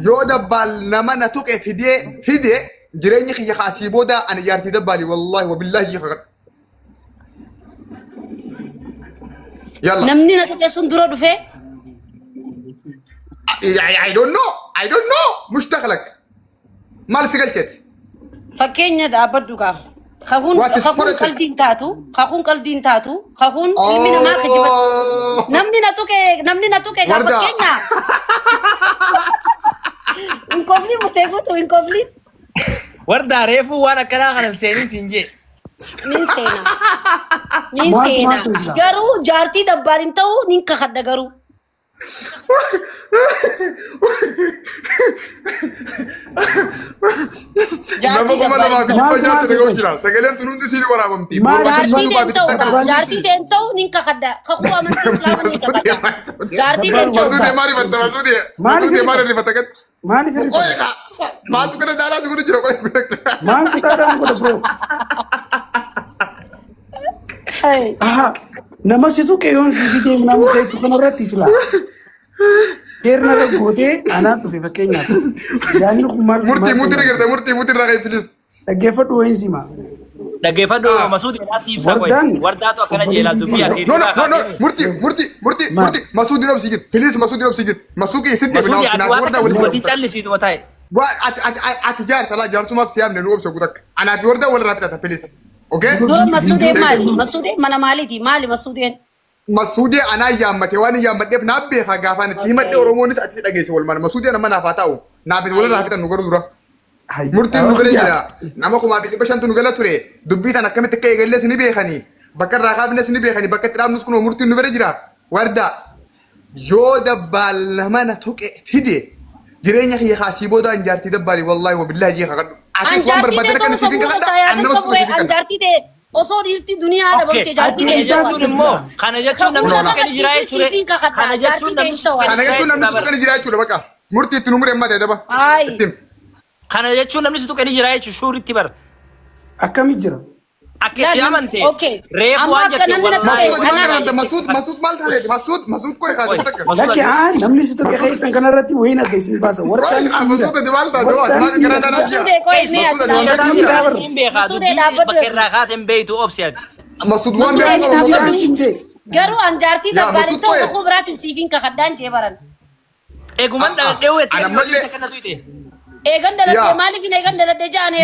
yoo dabbal nama na tuqe fide jireenyi kiyya kaasii booda ani jaartii dabbaali wallahi wabillahi jika yalla namni na tuqe sun dura dhufe I don't know mushtaqlak mal sigaltet fakkeenya dhaabbadhu gaa خخون قلدين تاتو خخون إلمنا ما خجبت نمني نتوكي كفكينا إنكوبلي متيقوتو إنكوبلي وردا ريفو وانا كلا غنم سيني سنجي مين سينا غرو جارتي دبارين تو نينكا خد غرو nama kuma lama bi baja se daga jira sagalen tunun di sini wara bamti jarti dento ninka khada khakhu amanti islamu ninka khada jarti dento masude mari batta masude mari ri batta kat mani fer oy ka ma tu kana dara suguru jiro koy man kita ada ko bro aha nama situ kayon si video nama kayak tu kana rati sila Derna le gote ana tu fi fakenya yani kumar murti ragai please dagefatu wenzima dagefatu masudi nasib sa koy warda to kana jela dubiya ke no murti masudi rob sigit please masudi rob sigit masuki sidde bina sina warda wadi challi sidu matai wa at jar sala jar suma siyam ne no gutak ana fi warda wala rapita please okay do masude mana maliti mali masude masude ana yammate wani yammadef nabbe fa gafan timadde oromonis ati dagese wal man masude na mana fatao nabe wala rapita no dura murti no gele jira nama ko ma bi bashantu no gela ture dubbita na kamete kay gelle sini be khani bakar raqabne sini be khani bakar tram nuskuno murti no bere jira warda yo dabbal mana toke fide jirenya khiya khasiboda anjarti dabbali wallahi wabillahi ji khadu ati swambar badana kan sifin khada anjarti de osoo dhiirti duniyaa dhabamte jaartii jechuun immoo kana jechuun namni kan jiraayee ture kana jechuun namni kan jiraayee bakka murtii itti numure amma daba kana jechuun namni kan jiraayee jechuun shuuritti bar akkami jira akka yamante reefu waan jette masud mal thare masud koy khadu takka laki namni situ kan kana rati wayna gaisin basa warta masud de malta do ma kana dana masud koy me masud bakirra khatem beitu opsiat masud wan de garu anjarti da barito ko bratin sifin ka khaddan je baran eguman da dewet kana tuite egan dalate mali fi egan dalate jane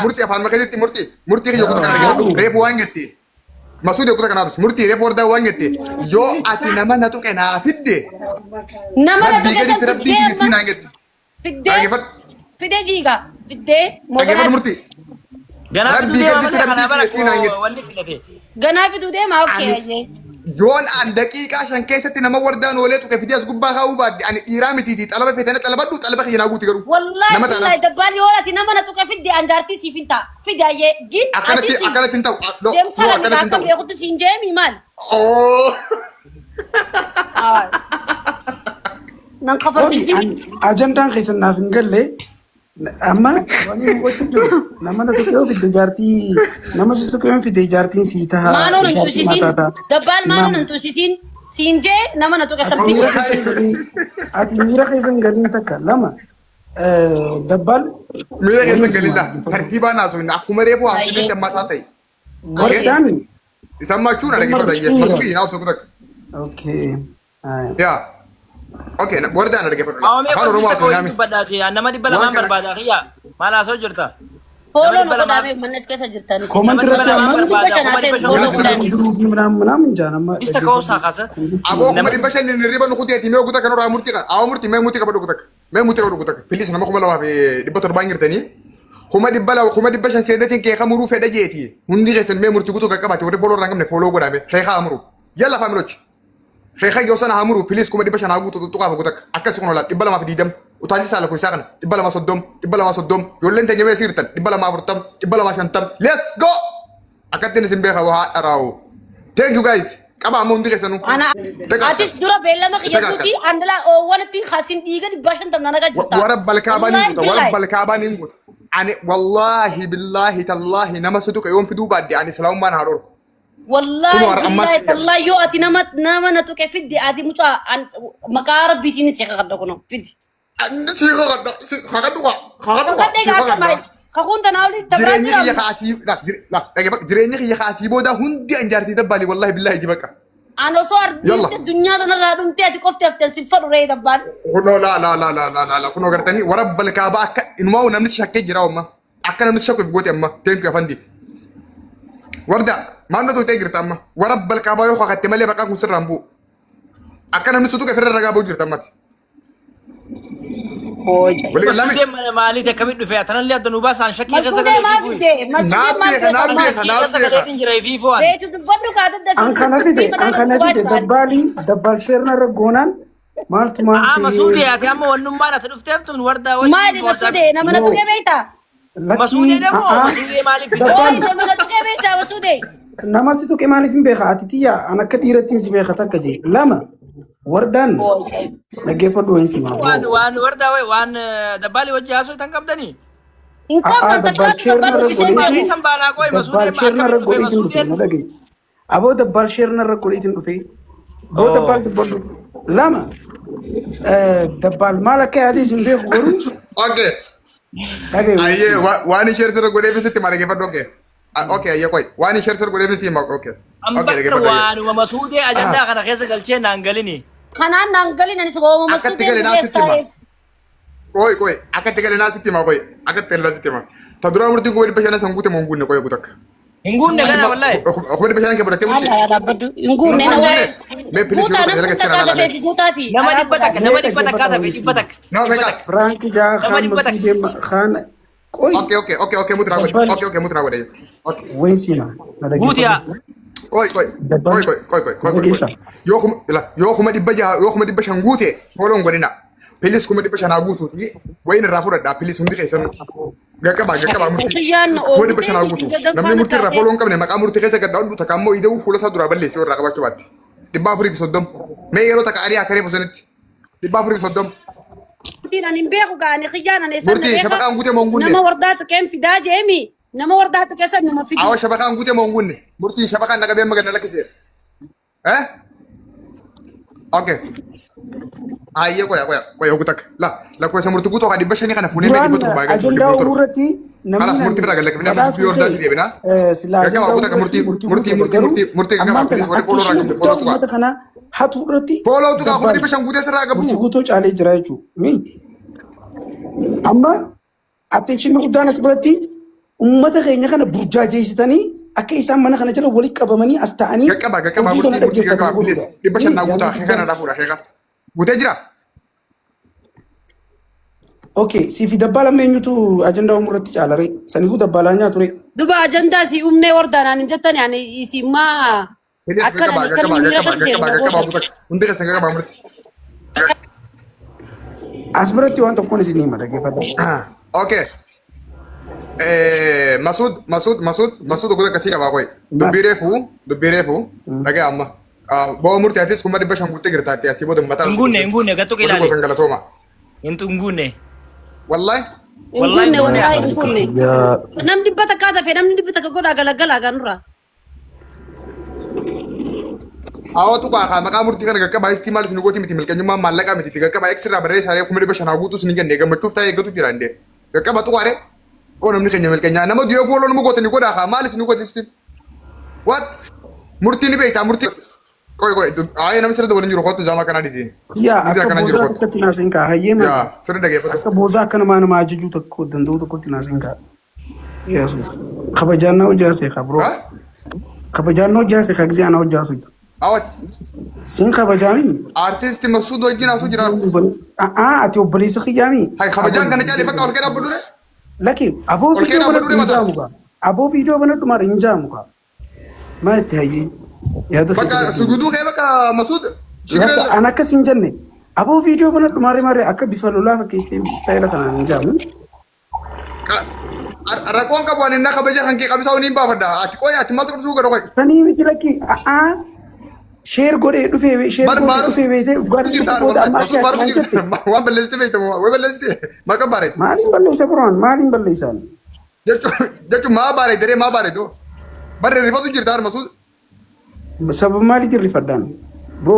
murti afan makati murti yo kuta kana ref wangetti masude kuta kana murti ref warda wangetti yo ati nama natu kana fidde nama natu kana fidde sinangetti fidde jiga fidde mogana murti gana fidu de ma okay aye yoon an daqiiqaa shan keessatti nama wardaan oolee tuqe fidee as gubbaa kaa'uu baadde ani dhiiraa mitiiti xalaba feetana xalabadhu xalaba kiyyanaa guuti garuu wallahi dabbaan yoo ati nama na tuqe fidde anjaartii siif hin ta'a fidde ayyee gin akkanatti hin ta'u deemsa lamin akka beekutti siin jeemi maal nan qafarsiisin ajandaan keessan naaf hin galle amma wani wajju jiru nama na tuqe fidde jaartii nama si tuqe fidde jaartiin si taha maano nan tusisin dabbaan maano nan tusisin siinje nama na tuqe sabti ati mira keessan galin takka lama dabbal mira keessan galilla tartiibaa naasu akkuma reefu haasitti amma saasai wardaan isamma shuna dhagi fadayye masuki naasu kutak okay ya okay wardaan dhagi fadayye afaan oromoo asu nami nama dibba lamaan barbaada kiyya maal haasoo jirta Polo no kodame manas kesa jirtan comment irratti ምናምን ጃናማ ista kausa kasa abo kuma dibba shan ni riba nukuti ati me guta kanora murti kan aw murti me muti kabadu gutak me muti kabadu gutak please nama kuma lawa be dibba torba ngirtani kuma dibba shan sedatin ke khamuru feda jeti hundi gesen me murti gutu kakabati wori polo rangam ne polo godame khay khamuru yalla familoch khay yosana hamuru please kuma dibba shan agutu tuqa gutak akasi kono la dibba lama didam utaji sala ko sakana dibba lama soddom yollen tanya me sirtan dibba lama furtam dibba lama shantam let's go akatin simbe khawa araw thank you guys kaba mo ndi kesanu ana atis dura bella ma khiyatuti andala o wanati khasin diga bashan tam nanaga jutta wara balkabani ani wallahi billahi tallahi nama suduka yom fidu badde ani salamu man haror والله بالله والله يو اتي نما نتوك فيدي ادي مچا مقارب بيتي نسي خدكو فيدي نسي خدكو خاكون تناولي جريني يا خاسي لا جريني يا خاسي بودا هندي انجارتي دبالي والله بالله يجيبك انا صور الدنيا انا دون تي كفت افتسي فرو ري دبال لا لا لا لا لا لا كنو غرتني ورب الكعبه انمو نمس شك جراو ما اكن نمس شك بغوتي اما تنك يا فندي وردا ما ندو تيغرت اما ورب الكعبه يخو ختملي بقى كسر رامبو اكن نمس تو كفر رغابو جرت امات مسعود مالي تكمل في اعتنا اللي ادنو باس عن شكل مسعود ما في دي مسعود ما في بيت تبدو كاتد ان كان في دبال شيرنا رغونان مالت مسعود يا اخي اما ونم ما تدفتفت من ورده ما دي مسعود انا نتو بيتا مسعود دمو مسعود مالي في نما نتو بيتا مسعود نما سيتو كمالي في بيخا اتيا انا كديرتين سي بيخا تكجي لما وردان نجيفو دوينسي وان وردا وان دبالي وجه اسو تنقبدني ان كان دبال مالي سنبانا كوي مسعود ما كمل مسعود ابو دبال شيرنا ركوليتين في ابو دبال لما دبال مالك هذه سنبيخ غورو اوكي ايه واني شير سر غوري بس تي مارغي فدوكي اوكي يا كوي واني شير سر غوري بس يما اوكي اوكي وان ومسعود اجندا كان خيس غلچه نانغليني خنان نانغلين نسو مسعود كوي اكتغل ناسيتي ما كوي اكتغل ناسيتي ما تدرا مرتي كوي بشانا سنغوتي مونغون كوي غوتك نغون نغا والله اخبر بشانا كبرتي مرتي لا لا بدو نغون نغا مي بليز يلا كسرنا لا نما دبتك هذا في دبتك نو ميكا فرانك جا خان كوي اوكي اوكي متراغو اوكي وين سينا بوتيا كوي يوكم دي بجا شانغوتي فولون غدينا بليز كوم دي بشانا غوتو وين رافورا دا بليز هندي خيسن غكبا مرتي كودي بشانا غوتو نمني مرتي رافولون كم نما مرتي خيسا غداو تكامو يدو فولا سادورا بلي سور رقبا تبات دي بافريك صدم مي يرو تكاريا كاري بوسنت دي بافريك صدم دينا نمبيخو غاني خيانا نيسن مرتي شبكه غوتي مونغوني نما ورداتو كم في داجي امي نما ورداتو كسن نما في اوا شبكه غوتي مونغوني مرتي شبكه نغا مغنا لك سير ها اوكي ايه كوي غوتك لا كوي سمرتو غوتو غادي بشني خنا فوني مي بتو باغا اجندا ورتي خلاص مرتي فراغ لك بنا في اوردر دي بنا سلا كما غوتك مرتي كما بليز وري فولو راغ خنا حتورتي فولو تو غادي بشان غوتي سراغ بو غوتو چالي جرايچو مي اما اتنشن مقدانس برتي امته خينيا خنا برجاجيستني اكي سامنا خنا جلو ولي قبمني استاني كما مرتي كما بليز دي بشان نغوتا خنا دافورا خيغا غوتي جرا اوكي سي في دبالا مينيتو اجندا امرتي چالري سنيفو دبالا نيا توري دبا اجندا سي امني وردانا نجتن يعني سي ما اسبرتي وانت كون سينما ده كيف اوكي مسعود غدا كسي كبا كوي دبيرفو دغه اما بو مرتي اتيس كومدي بشان غوتي غرتاتي اسي بود متا نغوني غتو كيلالي غتو انت نغوني والله نغوني نم دبتا كذا في نم دبتا كغدا غلغلا غنرا awatu ka maka murti kan ga ba istimal sunu goti mitimil kan nyuma mallaka miti ga ba extra bare sare kuma ba shana gutu sunu gande ga matufta ya gatu jirande ga ba to kware onam ni kan nyamel kan na ma diyo folo no goti ni goda ka mali sunu goti stin what murti ni be ta murti koy ay na misra do woni ko to jama kana disi ya aka boza ka tina sinka hayema ya sore dage aka boza kana ma ma juju ta ko dando ko tina sinka ya so khabajanna wajase khabro khabajanna wajase khagzi ana wajasu awat sin khabajani artist masud wajina so jira ati obali sa khiyami hay khabajan kana jale baka or kera budure laki abo video bana tumar injamu ka ma tayi ya da baka sugudu khay baka masud shukran ana kasin janne abo video bana tumar mare aka bifalula fa kiste style kana injamu rakon ka bwani na khabajan kan ke kamisa woni ba fada ati ko ya timato su ga dokai sani mi tilaki share gore dufewe share gore dufewe te gwarti ko da amma shi an jette wa baleste fe to wa baleste maka bare mali balese bron mali balesan jetu ma bare dere ma bare to bare rifatu jirtar masud sabab maaliitiin rifadhaan bro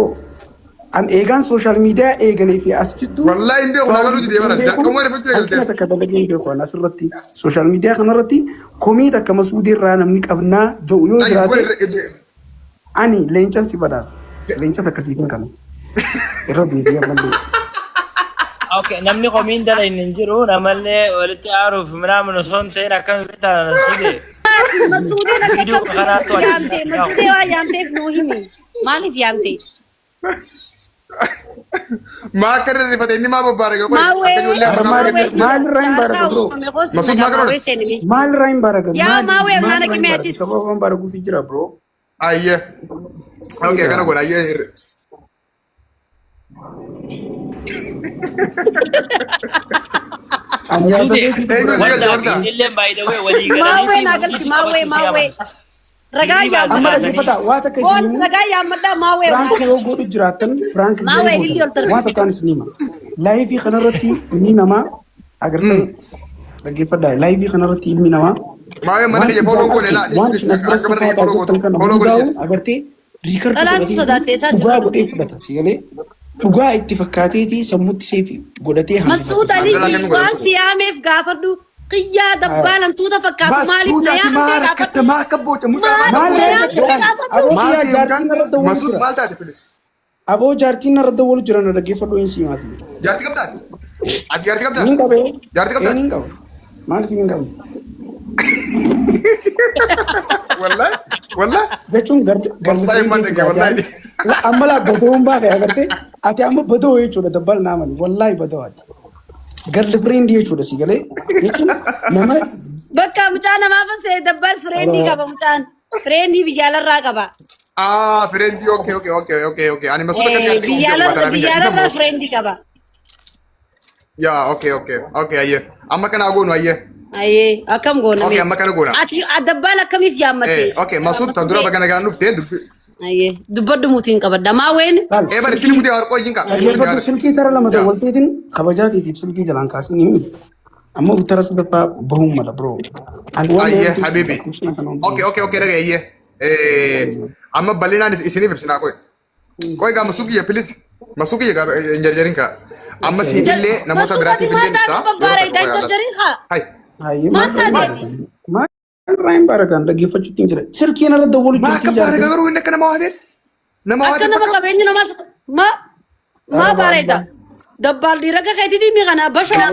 an eegaan sooshaal miidiyaa eegalee fi as jittu wallahi indee kun agaruu didee bara dhaquma rifachuu halkina eegalte takka dalagee beeku an asirratti sooshaal miidiyaa kanarratti komii takka masuudii irraa namni qabnaa jedhu yoo jiraate ani leencan si badhaasa leenca akkasii hin qabu irra deebi'ee malee. Okay, namni komiin dala hin jiru namallee walitti aaruuf ምናምን ሶን ተን አካን ታናስide Masuudee akka kamsi yaamte masuudee waa yaamteef nuu himi maaliif yaamte? maa akka irra rifate inni maa babbaaraga maalirraa hin baaraga bro Masuud maa kana maalirraa hin baaraga yaa maawee nana kimeetis sababa baaraguuf jira bro ayye okay kana godha ayye illeen by the way walii maawee nagalsi maawee ragaa yaammadha amma dhaggeeffata waa takka boons ragaa yaammadha maawee Frank yoo godhu jiraatan Frank Maawee illee ol tarbii. waa takkaan isinima laayivii kanarratti ilmi namaa agartanii dhaggeeffadhaa laayivii kanarratti ilmi namaa maa mana kiyya follow goone laa waan sin asbiras faataa jettan kana hundaa'u agartee riikardi Dhalaatu sodaatee isaa si dhugaa godhee fudhata si galee dhugaa itti fakkaateeti sammuutti seef godhatee Masuud Ali waan siyaameef gaafadhu qiyyaa dabbaalan tuuta fakkaatu maaliif na yaamte gaafadhu maa akka boca Masuud maal taate filis aboo jaartiin irra dawwalu jiran dhaggeeffadhu hin siimaati jaartii qabdaa ati jaartii qabdaa hin qabee jaartii qabdaa hin qabu maaliif hin qabu wallahi jechuun Wallahi man dhagee, wallahi. amma laa badoon baate agartee ati amma badoo jechuudha dabbal naaman wallahi badoo ati garli firiindi jechuudha si galee jechuun nama bakka mucaa namaaf asee dabbaal fireendii qaba mucaan fireendii biyyaalarraa qaba friendly okay ani Masuud akka biyyaalarraa fireendii qaba ya okay ayye amma kana goonu ayye ayyee akkam goona okay amma kana goona ati dabbaal akkamiif yaammatte okay Masuud tan dura bagana gaan dhufte dubbi ayyee dubbaddu mutiin qabadda maaween bari kini muti harqoo jinka dhaggeeffadhu silkii tara lama dawwalteetiin kabajaatiitiif silkii jalaan kaasiin hin himne amma uttara sadaffaa bahuun mala bro ayye habibi okay daga ayye amma bal'inaan isiniif ibsinaa qoy gaa Masuud kiyya pilis Masuud kiyya gaa jarjarin ka amma siifillee namoota biraatiif illee ibsaa jarjarin haa hay maal taateeti Ryan Barakan dhaggeeffachuutti jira. Silkiin irra dawwalu maa akka baaraga garuu inni akka nama waadeet nama akka nama waadeet qabeenyi namas maa bareeda dabbaal dhiira keetiitii mi kana bashaa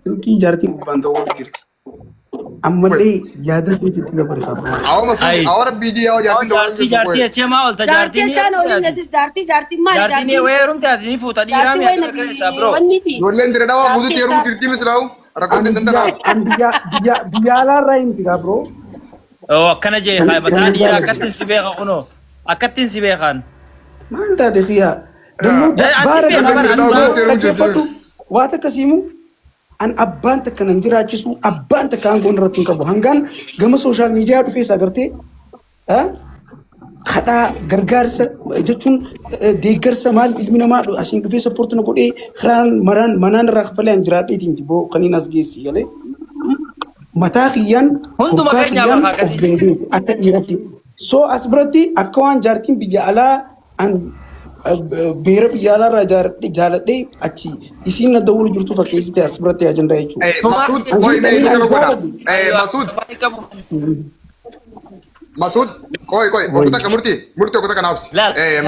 silkii jaartiin gubbaan dawwalu jirti. Ammallee yaada keetiitti gabarifaa. awo Masuud awo rabbii di awo jaartiin jaartii jaartii achee maa olta jaartii achaan oliin gatis jaartii maal jaartii weerumti ati fuuta dhiiraa jaartii wayna bro wanniiti ijoolleen dire dhawaa guututti yeroo jirtii mislaawu rakkoon san tanaa Biyya alaarraa himti gaa bro. oo akkana jee haa mataa dhiiraa akkattiin si beeka kunoo akkattiin si beekan Maal taate fiyaa? Dhaggeeffadhu waa takka siimu an abbaan takka nan jiraachisu abbaan takka aangoon irratti hin qabu hangaan gama sooshaal miidiyaa dhufees agartee kadhaa gargaarsa jechuun deeggarsa maal ilmi namaa asiin dhufee sappoorti na godhee kiraan manaan irraa kafalee an jiraadheetiimti boo kaniin as geessi galee mataa kiyyaan Hunduma hoggaa keenya kiyyaan bakka of beekee akka dhiiratti soo as biratti akka waan jaartiin biyya alaa an beera biyya alaarraa jaaladhee achi isiin na dawwalu jirtu fakkeessite as biratti ajandaa jechuudha. Masuud qoy mee inni kana godha Masuud qoy obbo takka murtii obbo takka naabsi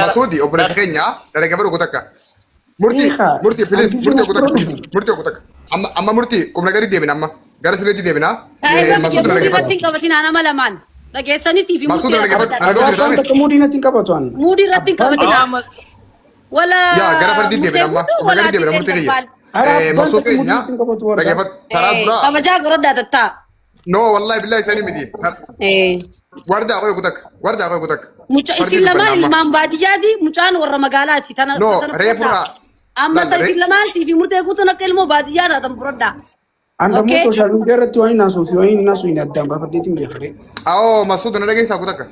Masuudi obboleessa keenya dhaggeeffadhu obbo takka murtii please murtii obbo takka amma murtii qubna gadi deebina amma gara sireetti deebina Masuud irratti hin qabatin ana malamaan dhageessanii siifi Masuud Waan takka muudii natti hin qabatu ani. muudii irratti hin qabatin wala yaa gara fardiin deebina amma qubna gadi deebina murtii kiyya Masuud keenya dhaggeeffadhu taraa dura kabajaa goroddaa tattaa no wallahi billahi sani miti wardaa qoy obbo takka mucha isin lamaan ilmaan baadiyyaati mucaan warra magaalaati tana no reefura amma isin lamaan siifi murtee guutuun akka ilmoo baadiyyaa taatan furadhaa Andammoo sooshaal miidiyaa irratti waan hin haasofne waan hin haasofne addaan baafadheetiin beekare. awo Masuud na dhageessaa obbo takka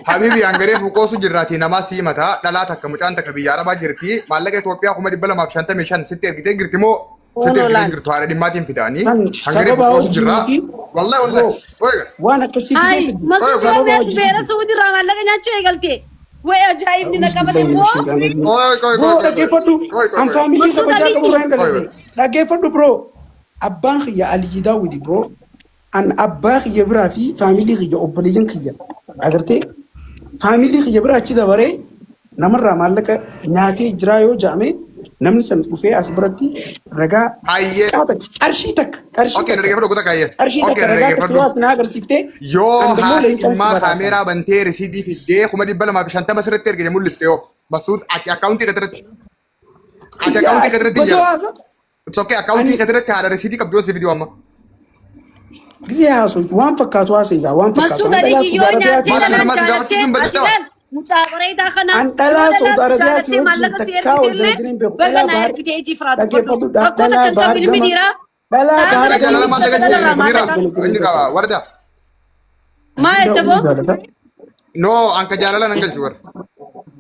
Habibi angaree fuqoosu jirraati nama sii mataa dhalaa takka mucaan takka biyya arabaa jirti maallaqa Itoophiyaa 255 sitti ergitee girti moo ستة Ololan. كيلو تهاري دي ماتين فيداني Kan هنغري sababa بفوز wajjin جرا fi والله والله ويغا waan akkasii Ay, gisee fiddi. masu Oy, siya sababa mes wajjin bera fiddi. Saudi ramal lagi nyacho egalte. We ajaib ni nakabate mo. Oy koy Bro, koy dhaggeeffadhu. An faamilii Masuu kabajaa Daliiti. qabu irraa hin dalagde. Dhaggeeffadhu bro. Abbaan kiyya Aliyyi Daawwiti bro. An abbaa kiyya biraa fi faamilii kiyya obboleeyyan kiyya. Agartee faamilii kiyya biraa achi dabaree namarraa maallaqa nyaatee jiraa yoo jedhame namni san dhufee as biratti ragaa Hayyee. qarshii takka اوكي نرجع فدو كده كايه qarshii اوكي takka ragaa نرجع takka فدو yoo na agarsiiftee يو kan dammoo هات leencaan si ما badhaasa. كاميرا بنتي رسيدي في الدي خما دي بلا ما بيش انت مسرت ترجع مول لستيو مسعود اكونتي كترت اكونتي كترت Godoo يا haasa اتس اوكي اكونتي كترت على رسيدي كبدو في فيديو اما gisee haasoftu waan fakkaatu haasa'eegaa waan fakkaatu. Masu Daliiti yoo nyaate Maal nan nama si jaalate gaafachuu hin badda. adilan mucaa bareedaa kana An dhalaa Saudi Arabiyaa jaalate wajjin maallaqa si takkaa ergite wajjin hin beeku. baga Dhalaa na baar- ergite iji firaatu dhaggeeffadhu. godhu rakkoo Dhalaa takka baar- ilmi gama- dhiiraa dhalaa Saa baar- kana رجع gama- لما gama- تجي gama- منيرة gama- منيرة ورده maa ette boo نو انك جالالا ننقل جور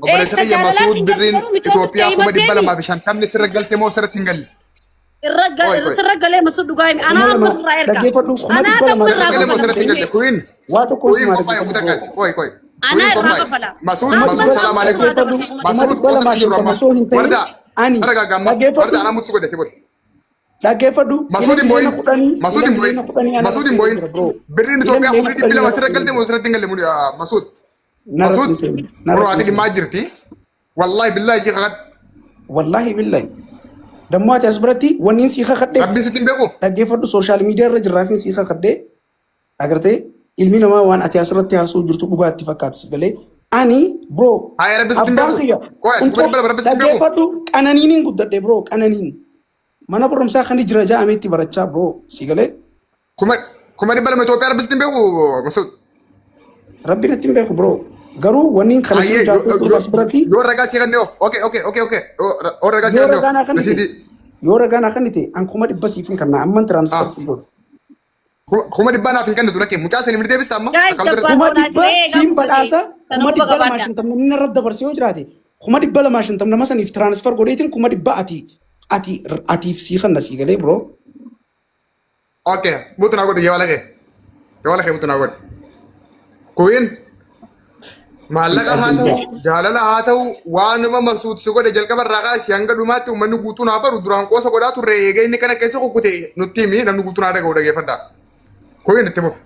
إيه، وبلش يا جالالا مسعود سنجل برين فرو متوقف اثيوبيا كيما خما دي بلا تاني. ما بيش انت من سر قلت مو سر تنقل Oy. sirra galee masu dhugaa himi anaa Nama- ammas irraa erga dhaggeeffadhu, kuma anaa dhibba lama takka irraa قال مو سر kafala تنقل كوين waa tokko كوين simaa قطع dhaggeeffadhu. يقول كوي كوي Ana كوين irraa قطع kafala. مسعود Amma مسعود سلام amma عليكم amma مسعود dhibba وصل lamaa كيلو shantama osoo hin ta'in, ورده ani ارجع جام dhaggeeffadhu. ورده انا متسو قد سيبول Dhaggeeffadhu. مسعود Ilmi بوين miliyoona kudhanii- مسعود ilmi بوين miliyoona kudhanii ana مسعود rasii بوين jira, bro. برين Ilmi اثيوبيا miliyoona خما دي بلا ما kudhanii سر ana قلت rasii مو سر تنقل مسعود Na مسعود rasii seeni. Na برو rasii هذه seeni. ما جرتي والله بالله يجي غلط Wallahi billahi. Dammoo ati as biratti wanni sii kakadhe ربي ستين بيقو dhaggeeffadhu sooshaal miidiyaa irra jirraafin sii kakadhe agartee ilmi namaa waan ati asirratti haasoo jirtu dhugaa itti fakkaatis galee ani bro هاي ربي ستين abbaan بيقو kiyya كوي تقول بلا ربي ستين بيقو dhaggeeffadhu qananiinin guddadhe bro qananiin mana barumsaa kan jira ja'ameetti barachaa bro si galee كما دي بلا ما توقع ربي ستين بيقو مسعود rabbi natti hin beeku bro garuu wanni kana هاي sii jaasoo jiru as biratti يو رجع تيجي نيو اوكي اوكي اوكي اوكي او رجع yoo تيجي ragaan نيو akkanite رسيدي yoo ragaan akkanite an kuma dhibba siifin kanna amman tiraansfer si godhu كما دي بنا فين كان تقول مجا سني مدي بس تاما Guys, dabba- kuma Baadhaa dhibba ta'ee siin gaafa badhaasa ta'e, kuma sana dhibba baga lamaa baadhaa. shantam namni irra dabarsee yoo jiraate kuma dhibba lamaa shantam nama saniif tiraansfer godheetiin kuma dhibba atiif sii kanna sii galee bro اوكي بوتنا اقول يا ولا خي بوتنا اقول كوين maallaqa haa ta'u jaalala haa ta'u waanuma masuuti godhe jalqaba irraa hanga dhumaatti uummanni guutuun haa baru duraan qoosa godhaa turre eega inni kana keessa kukkute nutti himi namni guutuun haa dhaga'u dhageeffadhaa. Kooyin itti fufu.